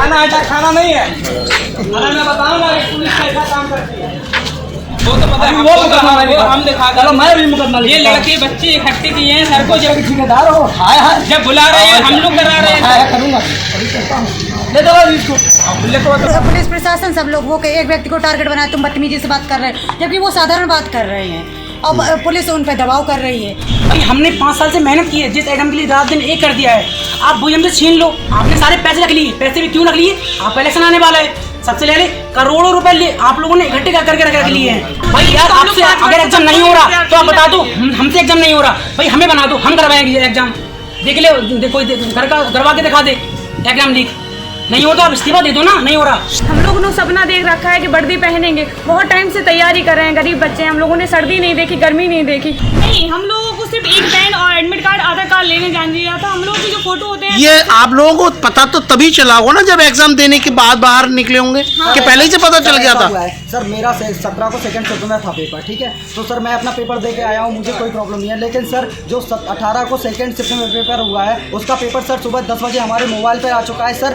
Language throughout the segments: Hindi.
खाना नहीं है। अगर मैं बताऊंगा कि पुलिस कैसा काम करती है वो तो पता है। हम दिखा दो, मैं भी मुकदमा। ये लड़के बच्चे इकट्ठे किए हैं सर को, जब ठेकेदार हो जब बुला रहे हैं हम लोग करा रहे हैं। करूँगा पुलिस प्रशासन सब लोग वो एक व्यक्ति को टारगेट बनाया, तुम बदतमीजी से बात कर रहे हैं, जबकि वो साधारण बात कर रहे हैं। अब पुलिस उन पर दबाव कर रही है। भाई हमने 5 साल से मेहनत की है, जिस एग्जाम के लिए रात दिन एक कर दिया है, आप वो हमसे छीन लो। आपने सारे पैसे रख लिए, पैसे भी क्यों रख लिए? आप इलेक्शन आने वाला है, सबसे पहले करोड़ों रुपए आप लोगों ने इकट्ठे करके रख लिए हैं। भाई यार आपसे अगर एग्जाम नहीं हो रहा तो आप बता दो, हमसे एग्जाम नहीं हो रहा, भाई हमें बना दो, हम करवाएंगे एग्जाम। देख ले, कोई करवा के दिखा दे एग्जाम लीक। नहीं हो तो आप इस्तीफा दे दो ना, नहीं हो रहा। हम लोगों ने सपना देख रखा है कि वर्दी पहनेंगे, बहुत टाइम से तैयारी कर रहे हैं, गरीब बच्चे हैं, हम लोगों ने सर्दी नहीं देखी, गर्मी नहीं देखी। नहीं, हम लोगों को सिर्फ एक पेन और एडमिट कार्ड, आधार कार्ड लेने जाने दिया था। हम लोगों की जो फोटो होते हैं, ये आप लोगों को पता तो तभी चला होगा ना जब एग्जाम देने के बाद बाहर निकले होंगे। कि पहले ही से पता चल गया था? सर मेरा 17 को सेकंड शिफ्ट में था पेपर, ठीक है, तो सर मैं अपना पेपर दे के आया हूँ, मुझे कोई प्रॉब्लम नहीं है। लेकिन सर जो 18 को सेकंड शिफ्ट में पेपर हुआ है, उसका पेपर सर सुबह 10 बजे हमारे मोबाइल पर आ चुका है। सर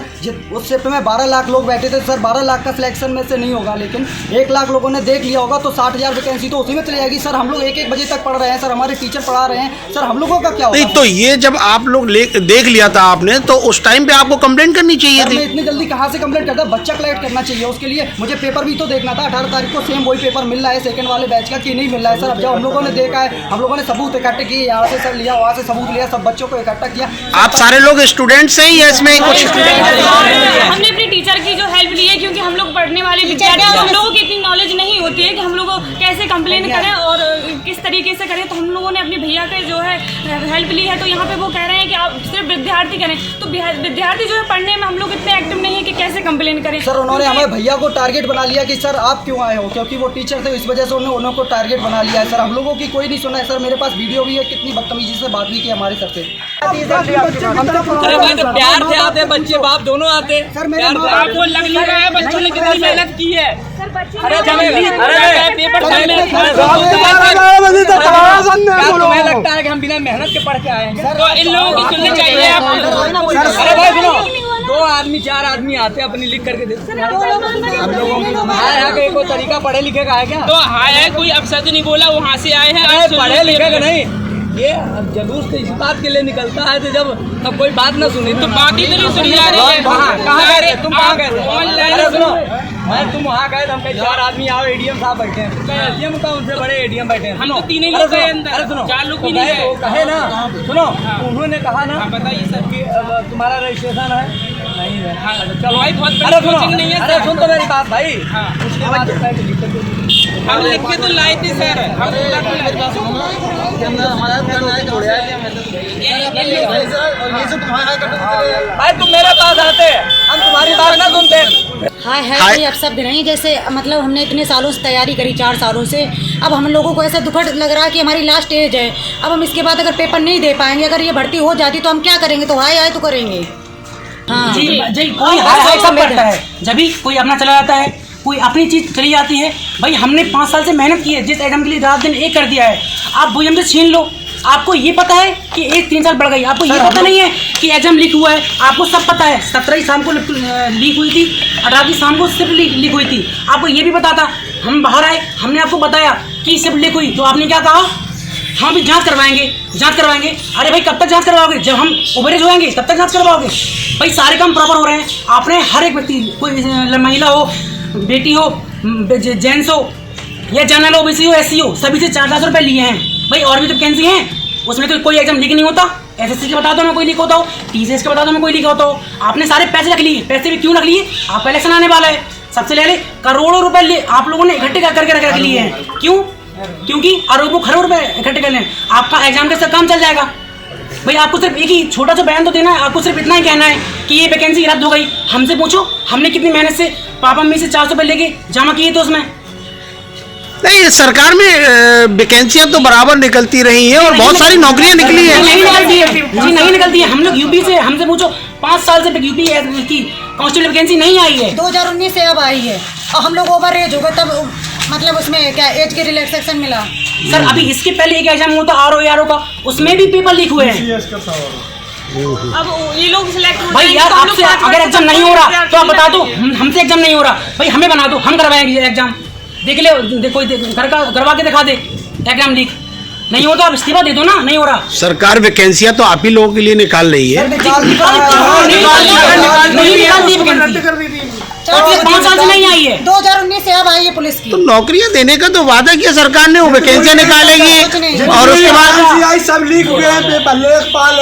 उस शिफ्ट में 12 लाख लोग बैठे थे सर, 12 लाख का सिलेक्शन में से नहीं होगा, लेकिन 1 लाख लोगों ने देख लिया होगा, तो 60,000 वैकेंसी तो उसी में चली जाएगी। सर हम लोग 1-1 बजे तक पढ़ रहे हैं सर, हमारे टीचर पढ़ा रहे हैं सर, हम लोगों का क्या होगा? नहीं तो ये जब आप लोग देख लिया था आपने, तो उस टाइम पे आपको कंप्लेंट करनी चाहिए थी। इतनी जल्दी कहाँ से कंप्लेंट करता? बच्चा कलेक्ट करना चाहिए, उसके लिए मुझे पेपर भी तो देखना था। 18 तारीख को सेम वही पेपर मिल रहा है सेकंड वाले बैच का कि नहीं मिल रहा है सर। अब जब हम लोगों ने देखा है, हम लोगों ने सबूत इकट्ठे किए, यहाँ से सब लिया, वहाँ से सबूत लिया, सब बच्चों को इकट्ठा किया। आप सारे लोग स्टूडेंट्स हैं या इसमें कुछ? हमने अपने टीचर की जो हेल्प ली है, क्योंकि हम लोग पढ़ने वाले विद्यार्थी, हम लोगों की इतनी नॉलेज नहीं होती है कि हम लोग को कैसे कंप्लेन करें और किस तरीके से करें। तो हम लोगों ने अपने भैया के जो है हेल्प ली है। तो यहाँ पे वो कह रहे हैं कि आप सिर्फ विद्यार्थी करें, तो विद्यार्थी जो है पढ़ने में हम लोग इतने एक्टिव नहीं है कि कैसे कंप्लेन करें। सर उन्होंने हमें भैया को टारगेट बना लिया कि सर आप क्यों आए हो, क्योंकि वो टीचर थे, इस वजह से उन्होंने को टारगेट बना लिया है सर। हम लोगों की कोई नहीं सुना है सर, मेरे पास वीडियो भी है, कितनी बदतमीजी से बात भी की हमारे सर से। प्यार से आते बच्चे बाप दोनों आते सर, मेरे आपको लग नहीं रहा है बच्चों ने कितनी मेहनत की है। तुम्हें लगता है कि हम बिना मेहनत के पढ़ के आए हैं? तो इन लोगों की सुननी चाहिए आपको। अरे भाई सुनो, 2 आदमी 4 आदमी आते अपनी लिख करके देते। हम लोगों की कोई तरीका पढ़े लिखे का है क्या? तो हाँ है, कोई अपशब्द नहीं बोला, वहाँ से आए हैं। पढ़े लिखे का नहीं, ये जुलूस तो इस बात के लिए निकलता है तो जब अब कोई बात ना सुनी तो बाकी तो नहीं सुनी जा रही है। कहाँ गए थे तुम? कहाँ गए थे? सुनो, मैं तुम वहाँ गए तो हम कहीं 4 आदमी आओ, एडीएम साहब बैठे हैं, एडीएम का उनसे बड़े एडीएम बैठे हैं। हम तो 3 ही लोग हैं अंदर। अरे सुनो, 4 लोग भी नहीं है, कहे ना, सुनो उन्होंने कहा ना, बताइए सर कि तुम्हारा रजिस्ट्रेशन है नहीं है? चलो भाई, बहुत कोचिंग नहीं है। अरे सुन तो मेरी बात भाई, उसके बाद हम लिख के तो लाए थे सर, भाई तुम मेरे पास आते हम तुम्हारी बात ना सुनते। हाय कोई अपशब्द नहीं, जैसे मतलब हमने इतने सालों से तैयारी करी, 4 सालों से, अब हम लोगों को ऐसा दुखद लग रहा है कि हमारी लास्ट एज है, अब हम इसके बाद अगर पेपर नहीं दे पाएंगे, अगर ये भर्ती हो जाती तो हम क्या करेंगे? तो हाय तो करेंगे। हाँ जी जी, कोई हाय सब करता है, जब भी कोई अपना चला जाता है, कोई अपनी चीज़ चली जाती है। भाई हमने 5 साल से मेहनत की है, जिस एग्जाम के लिए रात दिन एक कर दिया है, आप वो हमसे छीन लो। आपको ये पता है कि एज 3 साल बढ़ गई, आपको ये पता नहीं है कि एग्जाम लीक हुआ है, आपको सब पता है। 17 शाम को लीक हुई थी, 18 शाम को सिर्फ लीक हुई थी, आपको ये भी पता था। हम बाहर आए, हमने आपको बताया कि सिर्फ लीक हुई, तो आपने क्या कहा? हम भी जांच करवाएंगे, जांच करवाएंगे। अरे भाई कब तक जांच करवाओगे? जब हम ओवरेज होएंगे तब तक जांच करवाओगे? भाई सारे काम प्रॉपर हो रहे हैं। आपने हर एक व्यक्ति, कोई महिला हो, बेटी हो, जेंट्स हो या जनरल ओबीसी हो, एससी हो, सभी से 4,000 रुपये लिए हैं। भाई और भी तो वैकेंसी हैं, उसमें तो कोई एग्जाम लीक नहीं होता। एसएससी के बता दो मैं कोई लीक होता हो, टीसीएस के बता दो मैं कोई लीक होता हो। आपने सारे पैसे रख लिए, पैसे भी क्यों रख लिए? आपका इलेक्शन आने वाला है, सबसे पहले करोड़ों रुपए आप लोगों ने इकट्ठे करके रख लिए हैं। क्यों? क्योंकि अरबों खरबों रुपए इकट्ठे कर लें, आपका एग्जाम का सब काम चल जाएगा। भाई आपको सिर्फ एक ही छोटा सा बयान तो देना है, आपको सिर्फ इतना ही कहना है कि ये वैकेंसी रद्द हो गई। हमसे पूछो हमने कितनी मेहनत से पापा मम्मी से 400 रुपये लेके जमा किए थे उसमें। नहीं, सरकार में वैकेंसियां तो बराबर निकलती रही हैं और बहुत सारी नौकरियां निकली हैं। नहीं निकलती है जी, नहीं निकलती है। हम लोग यूपी से, हमसे पूछो 5 साल से यूपी की कांस्टेबल वैकेंसी नहीं आई है। 2019 से अब आई है और हम लोग ओवर एज हो गए, तब मतलब उसमें क्या एज के रिलैक्सेशन मिला? सर अभी इसके पहले एक एग्जाम हुआ था आरओ का, उसमें भी पेपर लीक हुए हैं। अब ये लोग सिलेक्ट हो भाई जाएंगे, यार तो हम लोग आपसे 5 अगर वर्ष एग्जाम तक नहीं हो रहा विद्यार्थी तो आप बता नहीं दो, बैठेंगे। हमसे एग्जाम नहीं हो रहा भाई हमें बना दो, हम करवाएंगे एग्जाम। देख ले कोई करवा के दिखा दे एग्जाम लीक नहीं हो तो आप इस्तीफा दे दो ना, नहीं हो रहा। सरकार वैकेंसियां तो आप ही लोगों के लिए निकाल रही है। पिछले 5 साल से नहीं आई है। 2019 से अब आई है पुलिस की। तो नौकरियां देने का तो वादा किया सरकार ने, वो वैकेंसियां निकालेगी और उसके बाद सब लीक हुए हैं, पेपर लेखपाल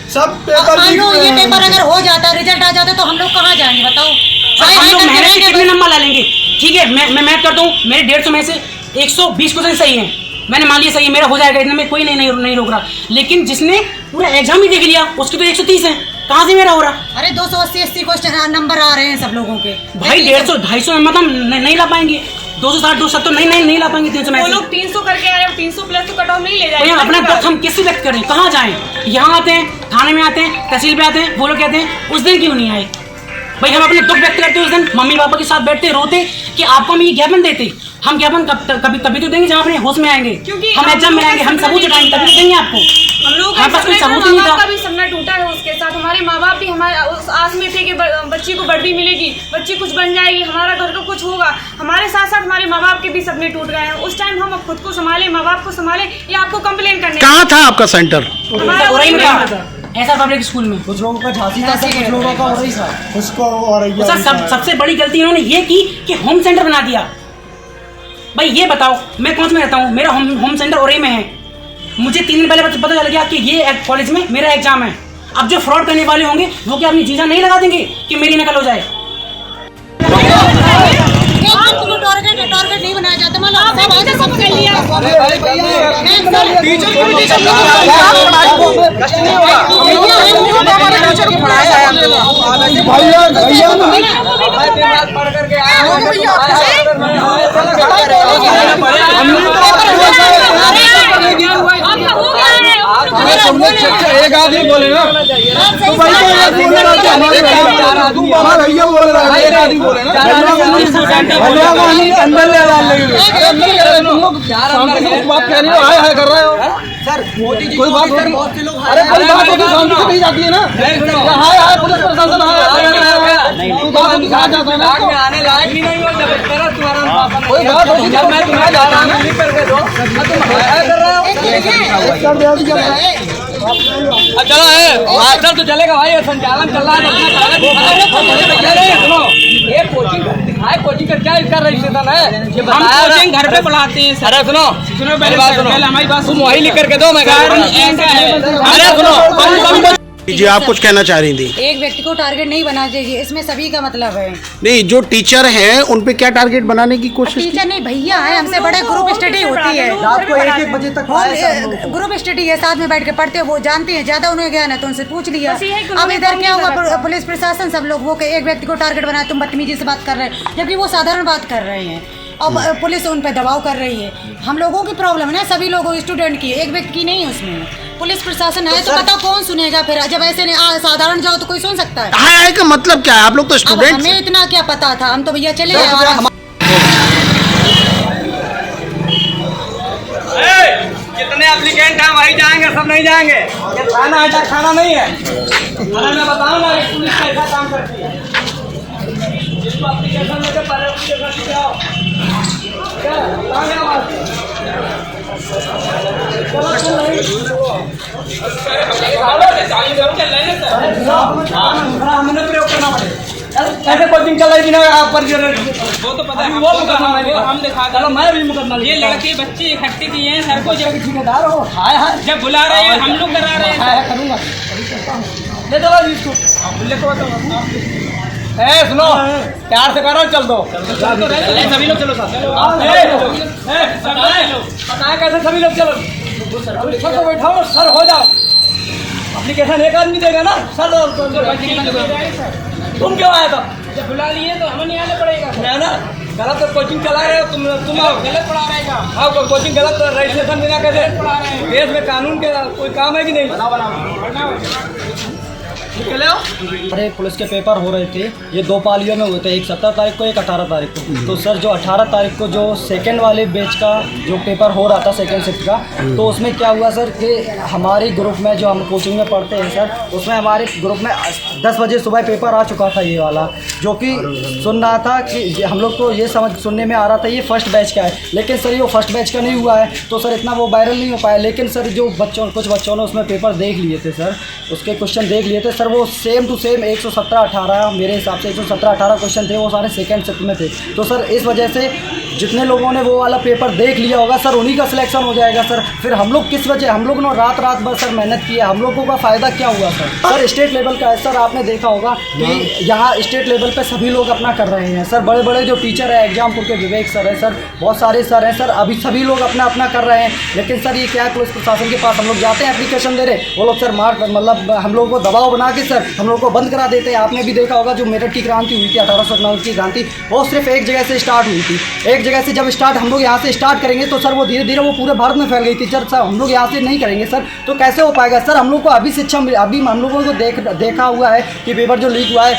सब पेपर मान लीक लो हुए ये हैं। पेपर अगर हो जाता है, रिजल्ट आ जाता है, तो हम लोग कहाँ जाएंगे बताओ? हाय हम हाय लोग करके मेहनत से रहेंगे कितने बस। नंबर ला लेंगे? ठीक है मैं मैथ करता हूँ, मेरे 150 में से 120 क्वेश्चन सही है, मैंने मान लिया सही है, मेरा हो जाएगा इतने में, कोई नहीं रोक रहा। लेकिन जिसने पूरा एग्जाम ही देख लिया उसकी तो 130 है, कहाँ से मेरा हो रहा? अरे 280 क्वेश्चन नंबर आ रहे हैं सब लोगों के। भाई 150-250 नंबर हम नहीं ला पाएंगे, 260 270 नहीं ला पाएंगे 300 में वो से। लोग 300 करके आए, 300 प्लस तो कट ऑफ नहीं ले भाई जाएंगे। अपना दुख हम किससे व्यक्त करें, कहाँ जाएं? यहाँ आते हैं, थाने में आते हैं, तहसील पे आते हैं, वो लोग कहते हैं उस दिन क्यों नहीं आए? भाई हम अपने दुख व्यक्त करते उस दिन, मम्मी पापा के साथ बैठते रोते कि आपको हम ये ज्ञापन देते। हम ज्ञापन कभी तो देंगे जहाँ अपने होश में आएंगे, क्योंकि हम एग्जाम में आएंगे, हम सबूत जुटाएंगे तभी तो देंगे आपको। हम लोग हमारे पास कोई सबूत ही नहीं का था। भी सपना टूटा है उसके साथ। हमारे माँ बाप भी हमारे उस आस में थे कि बच्ची को वर्दी मिलेगी, बच्ची कुछ बन जाएगी, हमारा घर का कुछ होगा। हमारे साथ साथ हमारे माँ बाप के भी सपने टूट गए हैं। उस टाइम हम खुद को संभाले, माँ बाप को संभाले या आपको कंप्लेन करने? कहाँ था आपका सेंटर? हमारा और वही में में था ऐसा पब्लिक स्कूल में। कुछ लोगों का झांसी था सर, कुछ लोगों का और था। उसको और तो सर सबसे बड़ी गलती इन्होंने ये की कि होम सेंटर बना दिया। भाई ये बताओ मैं कौन से में रहता हूँ, मेरा होम सेंटर ओरई में है, मुझे 3 दिन पहले पता चल गया कि ये कॉलेज में मेरा एग्जाम है। अब जो फ्रॉड करने वाले होंगे वो क्या अपनी जीजा नहीं लगा देंगे कि मेरी नकल हो जाए? टारगेट नहीं बनाया जाता, मतलब आप सब कर लिया। एक आदमी बोले ना तो भाई भैया बोल रहा है, एक आदमी बोले ना अंदर ले डाल बात कह रही हो, हाय कर रहे हो सर कोई बात होती, अरे कोई बात होती सामने से नहीं जाती है ना, हाय पुलिस प्रशासन आने लायक ही नहीं हो जब मेरा तुम्हारा कोई बात होती जब मैं तुम्हें जाता हूँ लिख करके दो तुम कर रहे हो। चलो है तो चलेगा भाई, संचालन चल रहा है। सुनो ये कोचिंग दिखाए, कोचिंग का क्या इसका रजिस्ट्रेशन है ये बताया? कोचिंग घर पे पढ़ाते हैं सर। अरे सुनो पहले बात सुनो, हमारी बात तुम वही लिख करके दो, मैं अरे सुनो जी आप कुछ कहना चाह रही थी? एक व्यक्ति को टारगेट नहीं बनाना चाहिए, इसमें सभी का मतलब है। नहीं, जो टीचर हैं उन पे क्या टारगेट बनाने की कोशिश की? टीचर नहीं भैया है, हमसे बड़े ग्रुप स्टडी होती है, रात को 1-1 बजे तक आए सर हम लोग। ग्रुप स्टडी है, साथ में बैठ के पढ़ते हैं, वो जानते हैं, ज्यादा उन्हें ज्ञान है तो उनसे पूछ लिया। बस यही अब इधर क्या हुआ, पुलिस प्रशासन सब लोग वो एक व्यक्ति को टारगेट बनाया, तुम बदतमीजी से बात कर रहे हैं, जबकि वो साधारण बात कर रहे हैं और पुलिस उन पर दबाव कर रही है। हम लोगों की प्रॉब्लम है ना, सभी लोगों स्टूडेंट की, एक व्यक्ति की नहीं है उसमें। पुलिस प्रशासन है तो बताओ कौन सुनेगा फिर? जब ऐसे साधारण जाओ तो कोई सुन सकता है? हाय का मतलब क्या है? आप लोग तो अब स्टूडेंट। हमें इतना क्या पता था, हम तो भैया चले गए। कितने एप्लीकेंट हैं वही जाएंगे, सब नहीं जाएंगे। ये खाना ऐसा खाना नहीं है। अरे मैं बताऊँ ना पुलिस कैसा काम करती है, जिसको एप्लीकेशन लेके पहले एप्लीकेशन लेके आओ क्या बताएंगे हमने प्रयोग करना पड़ेगा। कैसे कोचिंग चल रही आप पर वो तो पता है, वो मुकदमा हम दिखा चलो मैं भी मुकदमा ये लड़के बच्चे इकट्ठे किए हैं सर को, जब ठेकेदार हो हाय हाय जब बुला रहे हैं हम लोग करा रहे हैं। हाय करूँगा ले चलो इसको सुनो प्यार से करो, चल दो सभी लोग चलो बताए कैसे सभी लोग चलो, लिखो तो बैठाओ सर हो जाओ। एप्लीकेशन एक आदमी देगा ना सर, तुम क्यों आए तब? जब बुला लिए तो हमें नहीं आना पड़ेगा मैं ना गलत कोचिंग चला रहे हो तुम गलत पढ़ा रहेगा। हाँ कोचिंग गलत रजिस्ट्रेशन बिना कैसे? देश में कानून के कोई काम है कि नहीं? अरे पुलिस के पेपर हो रहे थे, ये 2 पालियों में हुए थे, एक 17 तारीख को, एक 18 तारीख को। तो सर जो 18 तारीख को जो सेकंड वाले बैच का जो पेपर हो रहा था सेकंड शिफ्ट का, तो उसमें क्या हुआ सर कि हमारे ग्रुप में जो हम कोचिंग में पढ़ते हैं सर, उसमें हमारे ग्रुप में 10 बजे सुबह पेपर आ चुका था ये वाला, जो कि सुन रहा था कि हम लोग को ये सुनने में आ रहा था ये फर्स्ट बैच का है, लेकिन सर ये फर्स्ट बैच का नहीं हुआ है, तो सर इतना वो वायरल नहीं हो पाया। लेकिन सर जो कुछ बच्चों ने उसमें पेपर देख लिए थे सर, उसके क्वेश्चन देख लिए थे सर, वो सेम टू सेम 117-18 मेरे हिसाब से 117-18 क्वेश्चन थे, वो सारे सेकंड शिफ्ट में थे। तो सर इस वजह से जितने लोगों ने वो वाला पेपर देख लिया होगा सर, उन्हीं का सिलेक्शन हो जाएगा सर। फिर हम लोग किस वजह, हम लोग ने रात भर सर मेहनत की है, हम लोगों का फ़ायदा क्या हुआ सर? सर स्टेट लेवल का है सर, आपने देखा होगा कि यहाँ स्टेट लेवल पे सभी लोग अपना कर रहे हैं सर, बड़े बड़े जो टीचर है एग्जामपुर के विवेक सर है सर, बहुत सारे सर हैं सर, अभी सभी लोग अपना कर रहे हैं। लेकिन सर ये क्या है, पुलिस प्रशासन के पास हम लोग जाते हैं एप्लीकेशन दे रहे, वो लोग सर मतलब हम लोग को दबाव बना के सर हम लोग को बंद करा देते हैं। आपने भी देखा होगा जो मेरठ की क्रांति हुई थी 1899 की क्रांति, वो सिर्फ एक जगह से स्टार्ट हुई थी। एक जगह से जब स्टार्ट हम लोग यहाँ से स्टार्ट करेंगे तो सर वो धीरे धीरे वो पूरे भारत में फैल गई थी सर। हम लोग यहाँ से नहीं करेंगे सर तो कैसे हो पाएगा सर? हम लोग को अभी शिक्षा अभी हम लोगों को देखा हुआ है कि पेपर जो लीक हुआ है,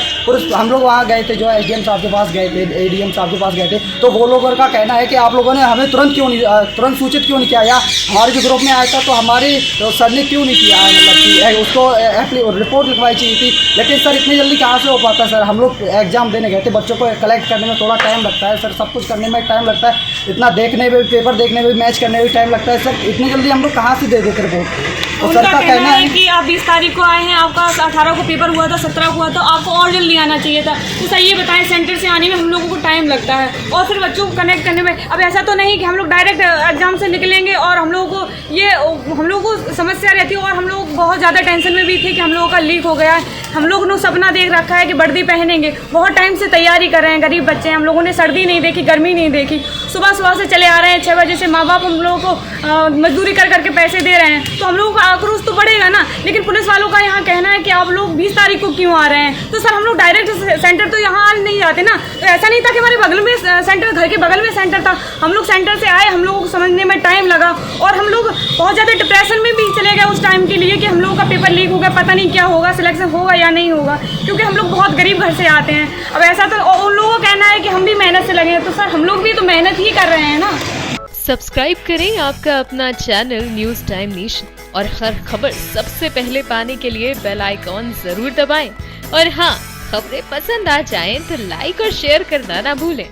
हम लोग वहाँ गए थे, जो एसडीएम साहब के पास गए थे, एडीएम साहब के पास गए थे, तो वो लोगों का कहना है कि आप लोगों ने हमें तुरंत सूचित क्यों नहीं किया, या हमारे जो ग्रुप में आया था तो हमारे सर ने क्यों नहीं किया, मतलब उसको रिपोर्ट लिखवाई चाहिए थी। लेकिन सर इतनी जल्दी कहाँ से हो पाता सर? हम लोग एग्जाम देने गए थे, बच्चों को कलेक्ट करने में थोड़ा टाइम लगता है सर, सब कुछ करने में टाइम लगता है, इतना देखने में, पेपर देखने में, मैच करने में टाइम लगता है सर, इतनी जल्दी हम लोग कहाँ से दे देते रिपोर्ट? तो उनका कहना है कि आप 20 तारीख को आए हैं, आपका 18 को पेपर हुआ था, 17 को हुआ था, आपको और जल्दी आना चाहिए था। तो सर ये बताएं, सेंटर से आने में हम लोगों को टाइम लगता है और फिर बच्चों को कनेक्ट करने में, अब ऐसा तो नहीं कि हम लोग डायरेक्ट एग्जाम से निकलेंगे और हम लोगों को समस्या रहती है। और हम लोग बहुत ज़्यादा टेंशन में भी थे कि हम लोगों का लीक हो गया है। हम लोग ने सपना देख रखा है कि वर्दी पहनेंगे, बहुत टाइम से तैयारी कर रहे हैं, गरीब बच्चे हैं, हम लोगों ने सर्दी नहीं देखी, गर्मी नहीं देखी, सुबह से चले आ रहे हैं 6 बजे से, माँ बाप हम लोगों को मजदूरी कर पैसे दे रहे हैं, तो हम लोगों का आक्रोश तो बढ़ेगा ना। लेकिन पुलिस वालों का यहाँ कहना है कि आप लोग 20 तारीख को क्यों आ रहे हैं? तो सर हम लोग डायरेक्ट सेंटर तो यहाँ नहीं जाते ना, तो ऐसा नहीं था कि हमारे बगल में सेंटर, घर के बगल में सेंटर था, हम लोग सेंटर से आए, हम लोगों को समझने में टाइम लगा और हम लोग बहुत ज़्यादा डिप्रेशन में भी चले गए उस टाइम के लिए कि हम लोगों का पेपर लीक हो गया, पता नहीं क्या होगा, सिलेक्शन होगा या नहीं होगा, क्योंकि हम लोग बहुत गरीब घर से आते हैं। अब ऐसा तो उन लोगों का कहना है कि हम भी मेहनत से लगे हैं, तो सर हम लोग भी तो मेहनत ही कर रहे हैं ना। सब्सक्राइब करें आपका अपना चैनल न्यूज़ टाइम नेशन और हर खबर सबसे पहले पाने के लिए बेल आइकॉन जरूर दबाएं। और हाँ, खबरें पसंद आ जाएं तो लाइक और शेयर करना ना भूलें।